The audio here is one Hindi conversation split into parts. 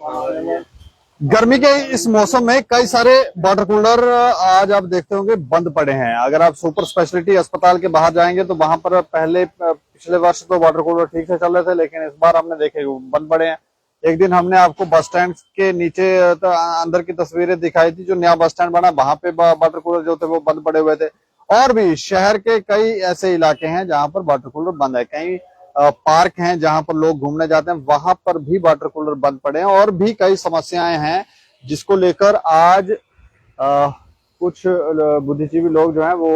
गर्मी के इस मौसम में कई सारे वाटर कूलर आज आप देखते होंगे बंद पड़े हैं। अगर आप सुपर स्पेशलिटी अस्पताल के बाहर जाएंगे तो वहां पर पहले पिछले वर्ष तो वाटर कूलर ठीक से चल रहे थे, लेकिन इस बार हमने देखे बंद पड़े हैं। एक दिन हमने आपको बस स्टैंड के नीचे अंदर की तस्वीरें दिखाई थी, जो नया बस स्टैंड बना वहां पे वाटर कूलर जो थे वो बंद पड़े हुए थे। और भी शहर के कई ऐसे इलाके हैं जहां पर वाटर कूलर बंद है। कई पार्क हैं जहां पर लोग घूमने जाते हैं, वहां पर भी वाटर कूलर बंद पड़े हैं। और भी कई समस्याएं हैं जिसको लेकर आज कुछ बुद्धिजीवी लोग जो हैं वो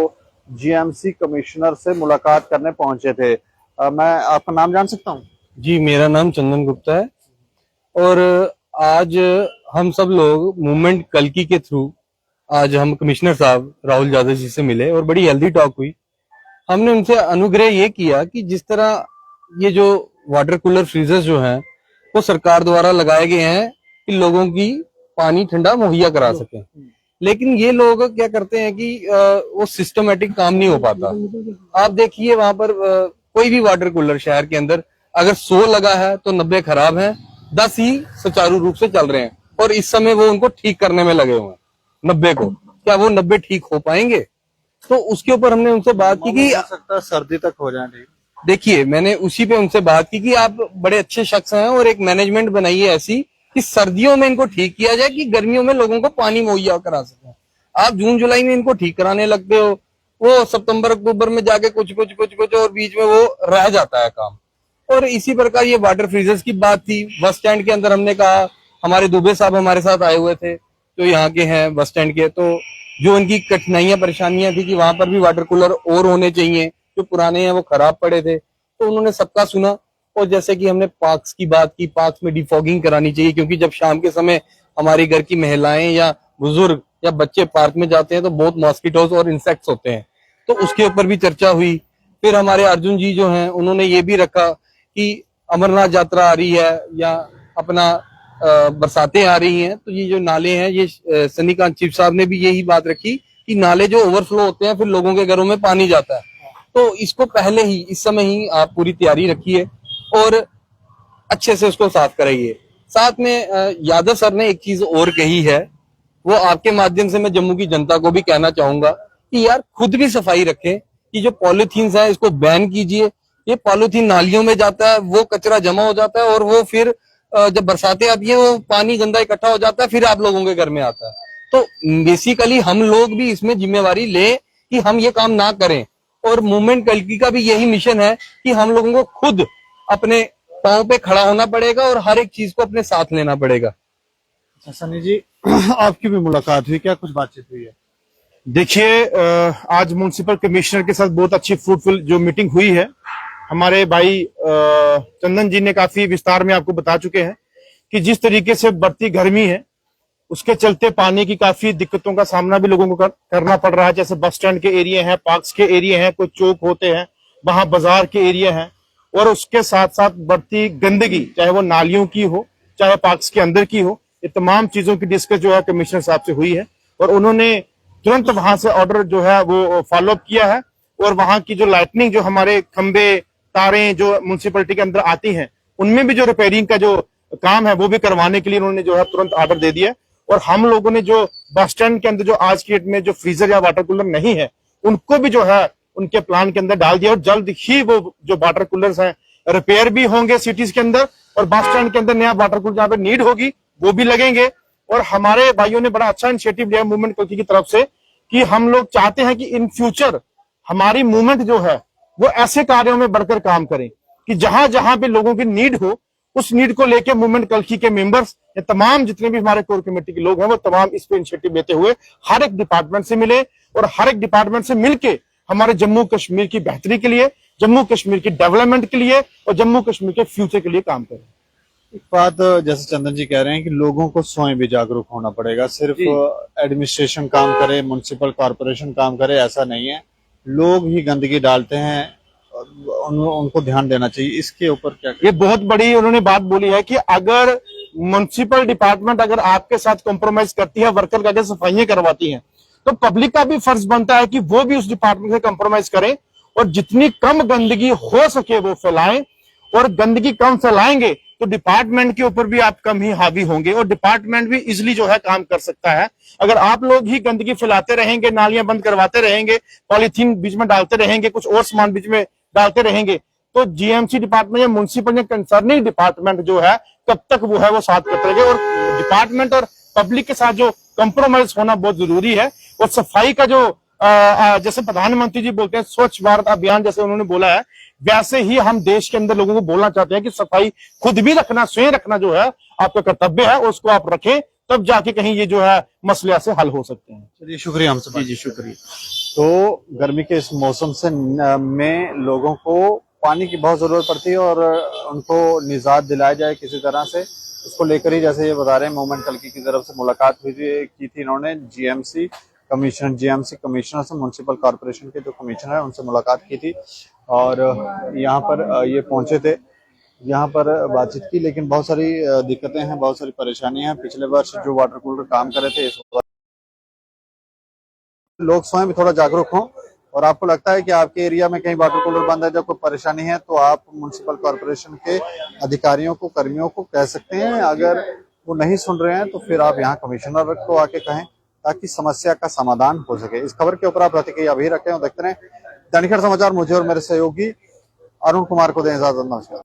जीएमसी कमिश्नर से मुलाकात करने पहुंचे थे। मैं आपका नाम जान सकता हूं? जी, मेरा नाम चंदन गुप्ता है और आज हम सब लोग मूवमेंट कल्की के थ्रू आज हम कमिश्नर साहब राहुल यादव जी से मिले और बड़ी हेल्दी टॉक हुई। हमने उनसे अनुग्रह ये किया कि जिस तरह ये जो वाटर कूलर फ्रीजर्स जो हैं वो सरकार द्वारा लगाए गए हैं कि लोगों की पानी ठंडा मुहैया करा सके, लेकिन ये लोग क्या करते हैं कि वो सिस्टमेटिक काम नहीं हो पाता। आप देखिए वहां पर कोई भी वाटर कूलर शहर के अंदर अगर 100 लगा है तो 90 खराब हैं, 10 ही सुचारू रूप से चल रहे हैं और इस समय वो उनको ठीक करने में लगे हुए हैं 90 को। क्या वो 90 ठीक हो पाएंगे? तो उसके ऊपर हमने उनसे बात की कि सकता सर्दी तक हो जाए ठीक। देखिए, मैंने उसी पे उनसे बात की कि आप बड़े अच्छे शख्स हैं और एक मैनेजमेंट बनाइए ऐसी कि सर्दियों में इनको ठीक किया जाए कि गर्मियों में लोगों को पानी मुहैया करा सकें। आप जून जुलाई में इनको ठीक कराने लगते हो, वो सितंबर अक्टूबर में जाके कुछ और बीच में वो रह जाता है काम। और इसी प्रकार ये वाटर फ्रीजर्स की बात थी। बस स्टैंड के अंदर हमने कहा, हमारे दुबे साहब हमारे साथ आए हुए थे जो यहाँ के हैं बस स्टैंड के, तो जो उनकी कठिनाइयां परेशानियां थी कि वहां पर भी वाटर कूलर और होने चाहिए, जो पुराने हैं वो खराब पड़े थे, तो उन्होंने सबका सुना। और जैसे कि हमने पार्क्स की बात की, पार्क्स में डिफॉगिंग करानी चाहिए क्योंकि जब शाम के समय हमारी घर की महिलाएं या बुजुर्ग या बच्चे पार्क में जाते हैं तो बहुत मॉस्किटोज और इंसेक्ट्स होते हैं, तो उसके ऊपर भी चर्चा हुई। फिर हमारे अर्जुन जी जो हैं उन्होंने ये भी रखा कि अमरनाथ यात्रा आ रही है या अपना बरसातें आ रही हैं, तो ये जो नाले हैं, ये सन्नीकांत चीफ साहब ने भी यही बात रखी कि नाले जो ओवरफ्लो होते हैं फिर लोगों के घरों में पानी जाता है, तो इसको पहले ही इस समय ही आप पूरी तैयारी रखिए और अच्छे से उसको साफ कराइए। साथ में यादव सर ने एक चीज और कही है, वो आपके माध्यम से मैं जम्मू की जनता को भी कहना चाहूंगा कि यार खुद भी सफाई रखें कि जो पॉलीथीन है इसको बैन कीजिए। ये पॉलीथीन नालियों में जाता है, वो कचरा जमा हो जाता है और वो फिर जब बरसातें आती है वो पानी गंदा इकट्ठा हो जाता है, फिर आप लोगों के घर में आता है। तो बेसिकली हम लोग भी इसमें जिम्मेवारी लें कि हम ये काम ना करें। और मूवमेंट कल्की का भी यही मिशन है कि हम लोगों को खुद अपने पांव पे खड़ा होना पड़ेगा और हर एक चीज को अपने साथ लेना पड़ेगा। सनी जी, आपकी भी मुलाकात हुई, क्या कुछ बातचीत हुई है? देखिए, आज म्युनिसिपल कमिश्नर के साथ बहुत अच्छी फ्रूटफुल जो मीटिंग हुई है। हमारे भाई चंदन जी ने काफी विस्तार में आपको बता चुके हैं कि जिस तरीके से बढ़ती गर्मी है उसके चलते पानी की काफी दिक्कतों का सामना भी लोगों को करना पड़ रहा है। जैसे बस स्टैंड के एरिया हैं, पार्क्स के एरिया हैं, कुछ चौक होते हैं, वहां बाजार के एरिया हैं, और उसके साथ साथ बढ़ती गंदगी, चाहे वो नालियों की हो चाहे पार्क्स के अंदर की हो, ये तमाम चीजों की डिस्कस जो है कमिश्नर साहब से हुई है और उन्होंने तुरंत वहां से ऑर्डर जो है वो फॉलोअप किया है। और वहां की जो लाइटनिंग, जो हमारे खंबे तारें जो म्युनिसिपैलिटी के अंदर आती हैं, उनमें भी जो रिपेयरिंग का जो काम है वो भी करवाने के लिए उन्होंने जो है तुरंत ऑर्डर दे दिया है। और हम लोगों ने जो बस स्टैंड के अंदर जो आज की डेट में जो फ्रीजर या वाटर कूलर नहीं है उनको भी जो है उनके प्लान के अंदर डाल दिया और जल्द ही वो जो वाटर कूलर्स हैं रिपेयर भी होंगे सिटीज के अंदर, और बस स्टैंड के अंदर नया वाटर कूलर जहां पे नीड होगी वो भी लगेंगे। और हमारे भाइयों ने बड़ा अच्छा इनिशिएटिव लिया मूवमेंट कल्की की तरफ से कि हम लोग चाहते हैं कि इन फ्यूचर हमारी मूवमेंट जो है वो ऐसे कार्यों में बढ़कर काम करें कि जहां जहां पे लोगों की नीड हो, उस नीड को लेकर मूवमेंट कल्की के मेंबर्स या तमाम जितने भी हमारे कोर कमेटी के लोग हैं वो तमाम इस पे इनिशिएटिव लेते हुए हर एक डिपार्टमेंट से मिले और हर एक डिपार्टमेंट से मिलके हमारे जम्मू कश्मीर की बेहतरी के लिए, जम्मू कश्मीर की डेवलपमेंट के लिए और जम्मू कश्मीर के फ्यूचर के लिए काम करें। एक बात जैसे चंदन जी कह रहे हैं कि लोगों को स्वयं भी जागरूक होना पड़ेगा, सिर्फ एडमिनिस्ट्रेशन काम करे, म्युनिसिपल कॉर्पोरेशन काम करे, ऐसा नहीं है। लोग ही गंदगी डालते हैं, उनको ध्यान देना चाहिए। इसके ऊपर क्या ये बहुत बड़ी उन्होंने बात बोली है कि अगर म्युनिसिपल डिपार्टमेंट अगर आपके साथ कॉम्प्रोमाइज करती है, वर्कर का अगर सफाइयां करवाती है, तो पब्लिक का भी फर्ज बनता है कि वो भी उस डिपार्टमेंट से कॉम्प्रोमाइज करें और जितनी कम गंदगी हो सके वो फैलाएं। और गंदगी कम फैलाएंगे तो डिपार्टमेंट के ऊपर भी आप कम ही हावी होंगे और डिपार्टमेंट भी इजिली जो है काम कर सकता है। अगर आप लोग ही गंदगी फैलाते रहेंगे, नालियां बंद करवाते रहेंगे, पॉलीथीन बीच में डालते रहेंगे, कुछ और सामान बीच में डालते रहेंगे, तो जीएमसी डिपार्टमेंट या म्युनिसिपल या कंसर्निंग डिपार्टमेंट जो है कब तक वो है वो साथ करते रहेंगे। और डिपार्टमेंट और पब्लिक के साथ जो कंप्रोमाइज होना बहुत जरूरी है। और सफाई का जो जैसे प्रधानमंत्री जी बोलते हैं स्वच्छ भारत अभियान, जैसे उन्होंने बोला है, वैसे ही हम देश के अंदर लोगों को बोलना चाहते हैं कि सफाई खुद भी रखना, स्वयं रखना जो है आपका कर्तव्य है, उसको आप रखें, तब जाके कहीं ये जो है मसले से हल हो सकते हैं। चलिए, शुक्रिया हमसे। जी शुक्रिया। तो गर्मी के इस मौसम से में लोगों को पानी की बहुत जरूरत पड़ती है और उनको निजात दिलाया जाए किसी तरह से, उसको लेकर ही जैसे ये बता रहे हैं मोमेंट कल्की की तरफ से मुलाकात हुई थी की थी इन्होंने जीएमसी कमिश्नर से, म्युनिसिपल कॉर्पोरेशन के जो कमिश्नर है उनसे मुलाकात की थी और यहाँ पर ये पहुंचे थे, यहाँ पर बातचीत की। लेकिन बहुत सारी दिक्कतें हैं, बहुत सारी परेशानियां हैं। पिछले वर्ष जो वाटर कूलर काम करे थे, इस लोग स्वयं भी थोड़ा जागरूक हों और आपको लगता है कि आपके एरिया में कहीं वाटर कूलर बंद है, जब कोई परेशानी है, तो आप म्युनिसिपल कॉर्पोरेशन के अधिकारियों को, कर्मियों को कह सकते हैं। अगर वो नहीं सुन रहे हैं तो फिर आप यहाँ कमिश्नर को आके कहें ताकि समस्या का समाधान हो सके। इस खबर के ऊपर आप प्रतिक्रिया भी रखें और देखते रहें दैनिक समाचार। मुझे और मेरे सहयोगी अरुण कुमार को दें इजाजत। नमस्कार।